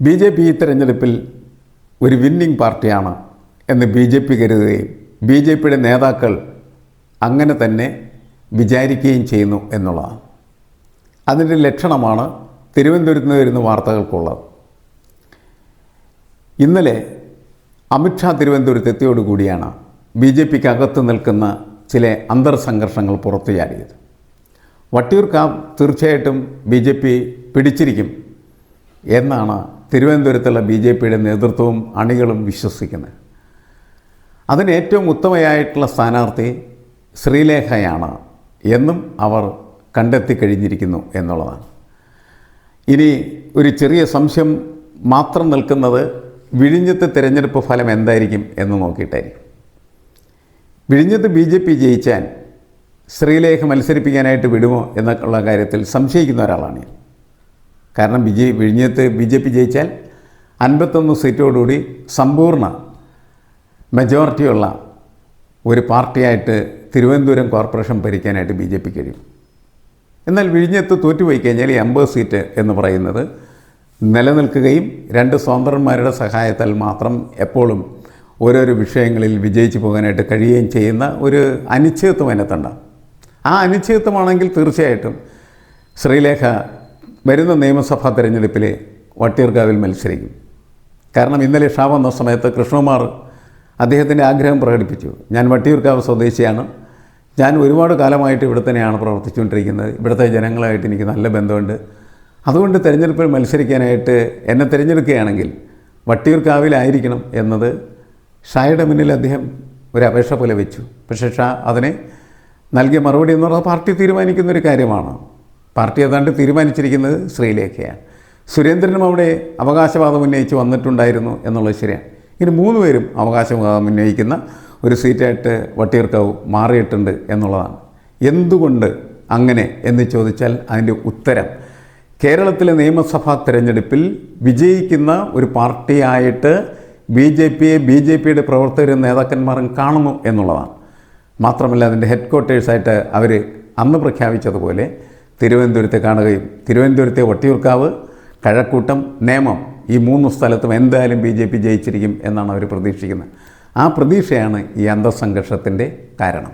BJP ഈ തെരഞ്ഞെടുപ്പിൽ ഒരു വിന്നിംഗ് പാർട്ടിയാണ് എന്ന് BJP കരുതുകയും BJPയുടെ നേതാക്കൾ അങ്ങനെ തന്നെ വിചാരിക്കുകയും ചെയ്യുന്നു എന്നുള്ളതാണ്. അതിൻ്റെ ലക്ഷണമാണ് തിരുവനന്തപുരത്ത് നിന്ന് വരുന്ന വാർത്തകൾക്കുള്ളത്. ഇന്നലെ അമിത്ഷാ തിരുവനന്തപുരത്ത് എത്തിയോടുകൂടിയാണ് BJPക്ക് അകത്ത് നിൽക്കുന്ന ചില അന്തർസംഘർഷങ്ങൾ പുറത്തു ചാടിയത്. വട്ടിയൂർക്കാവ് തീർച്ചയായിട്ടും BJP പിടിച്ചിരിക്കും എന്നാണ് തിരുവനന്തപുരത്തുള്ള BJPയുടെ നേതൃത്വവും അണികളും വിശ്വസിക്കുന്നത്. അതിന് ഏറ്റവും ഉത്തമയായിട്ടുള്ള സ്ഥാനാർത്ഥി ശ്രീലേഖയാണ് എന്നും അവർ കണ്ടെത്തിക്കഴിഞ്ഞിരിക്കുന്നു എന്നുള്ളതാണ്. ഇനി ഒരു ചെറിയ സംശയം മാത്രം നിൽക്കുന്നത് വിഴിഞ്ഞത്തെ തിരഞ്ഞെടുപ്പ് ഫലം എന്തായിരിക്കും എന്ന് നോക്കിയിട്ടായിരിക്കും. വിഴിഞ്ഞത്ത് BJP ജയിച്ചാൽ ശ്രീലേഖ മത്സരിപ്പിക്കാനായിട്ട് വിടുമോ എന്നുള്ള കാര്യത്തിൽ സംശയിക്കുന്ന ഒരാളാണ് ഞാൻ. കാരണം വിഴിഞ്ഞത്ത് BJP ജയിച്ചാൽ 51 സീറ്റോടുകൂടി സമ്പൂർണ്ണ മെജോറിറ്റിയുള്ള ഒരു പാർട്ടിയായിട്ട് തിരുവനന്തപുരം കോർപ്പറേഷൻ ഭരിക്കാനായിട്ട് BJP കഴിയും. എന്നാൽ വിഴിഞ്ഞത്ത് തോറ്റുപോയി കഴിഞ്ഞാൽ ഈ 50 സീറ്റ് എന്ന് പറയുന്നത് നിലനിൽക്കുകയും 2 സ്വതന്ത്രന്മാരുടെ സഹായത്താൽ മാത്രം എപ്പോഴും ഓരോരോ വിഷയങ്ങളിൽ വിജയിച്ചു പോകാനായിട്ട് കഴിയുകയും ചെയ്യുന്ന ഒരു അനിശ്ചിതത്വം അതിനകത്തുണ്ടാകും. ആ അനിശ്ചിതത്വമാണെങ്കിൽ തീർച്ചയായിട്ടും ശ്രീലേഖ വരുന്ന നിയമസഭാ തിരഞ്ഞെടുപ്പിൽ വട്ടിയൂർക്കാവിൽ മത്സരിക്കും. കാരണം ഇന്നലെ ഷാ വന്ന സമയത്ത് കൃഷ്ണകുമാർ അദ്ദേഹത്തിൻ്റെ ആഗ്രഹം പ്രകടിപ്പിച്ചു. ഞാൻ വട്ടിയൂർക്കാവ് സ്വദേശിയാണ്, ഞാൻ ഒരുപാട് കാലമായിട്ട് ഇവിടെ തന്നെയാണ് പ്രവർത്തിച്ചുകൊണ്ടിരിക്കുന്നത്, ഇവിടുത്തെ ജനങ്ങളായിട്ട് എനിക്ക് നല്ല ബന്ധമുണ്ട്, അതുകൊണ്ട് തിരഞ്ഞെടുപ്പിൽ മത്സരിക്കാനായിട്ട് എന്നെ തിരഞ്ഞെടുക്കുകയാണെങ്കിൽ വട്ടിയൂർക്കാവിലായിരിക്കണം എന്നത് ഷായുടെ മുന്നിൽ അദ്ദേഹം ഒരു അപേക്ഷ പോലെ വെച്ചു. പക്ഷേ ഷാ അതിനെ നൽകിയ മറുപടി എന്ന് പറഞ്ഞാൽ പാർട്ടി തീരുമാനിക്കുന്നൊരു കാര്യമാണ്. പാർട്ടി ഏതാണ്ട് തീരുമാനിച്ചിരിക്കുന്നത് ശ്രീലേഖയാണ്. സുരേന്ദ്രനും അവിടെ അവകാശവാദം ഉന്നയിച്ച് വന്നിട്ടുണ്ടായിരുന്നു എന്നുള്ളത് ശരിയാണ്. ഇനി 3 പേരും അവകാശവാദം ഉന്നയിക്കുന്ന ഒരു സീറ്റായിട്ട് വട്ടിയൂർക്കാവ് മാറിയിട്ടുണ്ട് എന്നുള്ളതാണ്. എന്തുകൊണ്ട് അങ്ങനെ എന്ന് ചോദിച്ചാൽ അതിൻ്റെ ഉത്തരം കേരളത്തിലെ നിയമസഭാ തിരഞ്ഞെടുപ്പിൽ വിജയിക്കുന്ന ഒരു പാർട്ടിയായിട്ട് BJPയുടെ പ്രവർത്തകരും നേതാക്കന്മാരും കാണുന്നു എന്നുള്ളതാണ്. മാത്രമല്ല അതിൻ്റെ ഹെഡ് ക്വാർട്ടേഴ്സായിട്ട് അവർ അന്ന് പ്രഖ്യാപിച്ചതുപോലെ തിരുവനന്തപുരത്തെ കാണുകയും തിരുവനന്തപുരത്തെ വട്ടിയൂർക്കാവ്, കഴക്കൂട്ടം, നേമം ഈ 3 സ്ഥലത്തും എന്തായാലും BJP ജയിച്ചിരിക്കും എന്നാണ് അവർ പ്രതീക്ഷിക്കുന്നത്. ആ പ്രതീക്ഷയാണ് ഈ അന്തർസംഘർഷത്തിൻ്റെ കാരണം.